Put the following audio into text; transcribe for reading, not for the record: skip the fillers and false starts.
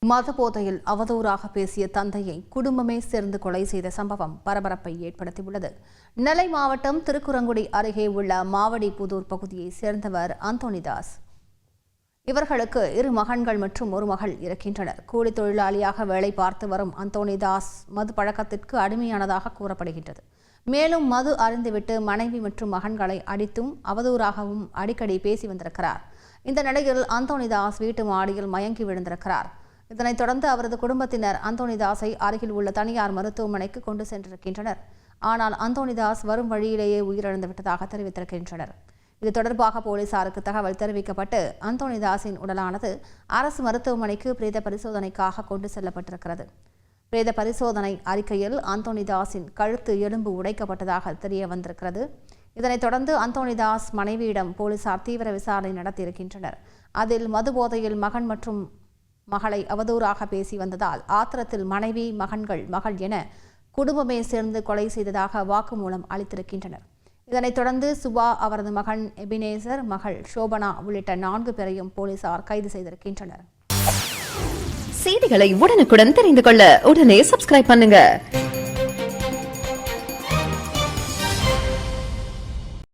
மத போதையில் அவதூறாக பேசிய தந்தையை குடும்பமே சேர்ந்து கொலை செய்த சம்பவம் பரபரப்பை ஏற்படுத்தியுள்ளது. நெல்லை மாவட்டம் திருக்குறங்குடி அருகே உள்ள மாவடிபுதூர் பகுதியைச் சேர்ந்தவர் அந்தோணிதாஸ். இவர்களுக்கு 2 மகன்கள் மற்றும் 1 மகள் இருக்கின்றனர். கூலி தொழிலாளியாக வேலை பார்த்து வரும் அந்தோணிதாஸ் மது பழக்கத்திற்கு அடிமையானதாக கூறப்படுகின்றது. மேலும் மது அருந்திவிட்டு மனைவி மற்றும் மகன்களை அடித்தும் அவதூறாகவும் அடிக்கடி பேசி வந்திருக்கிறார். இந்த நிலையில் அந்தோணிதாஸ் வீட்டு மாடியில் மயங்கி விழுந்திருக்கிறார். இதனைத் தொடர்ந்து அவரது குடும்பத்தினர் அந்தோணிதாஸை அருகில் உள்ள தனியார் மருத்துவமனைக்கு கொண்டு சென்றிருக்கின்றனர். ஆனால் அந்தோணிதாஸ் வரும் வழியிலேயே உயிரிழந்து விட்டதாக தெரிவித்திருக்கின்றனர். இது தொடர்பாக போலீசாருக்கு தகவல் தெரிவிக்கப்பட்டு அந்தோணிதாஸின் உடலானது அரசு மருத்துவமனைக்கு பிரேத பரிசோதனைக்காக கொண்டு செல்லப்பட்டிருக்கிறது. பிரேத பரிசோதனை அறிக்கையில் அந்தோணிதாஸின் கழுத்து எலும்பு உடைக்கப்பட்டதாக தெரிய வந்திருக்கிறது. இதனைத் தொடர்ந்து அந்தோணிதாஸ் மனைவியிடம் போலீசார் தீவிர விசாரணை நடத்தியிருக்கின்றனர். அதில் மது போதையில் மகன் மற்றும் மகளை அவதூறாக பேசி வந்ததால் ஆத்திரத்தில் மனைவி, மகள் என குடும்பமே சேர்ந்து கொலை செய்ததாக வாக்குமூலம் அளித்திருக்கின்றனர். இதனைத் தொடர்ந்து சுபா, அவரது மகன் எபினேசர், மகள் ஷோபனா உள்ளிட்ட 4 பேரையும் போலீசார் கைது செய்திருக்கின்றனர். செய்திகளை உடனுக்குடன் தெரிந்து கொள்ள உடனே சப்ஸ்கிரைப் பண்ணுங்க.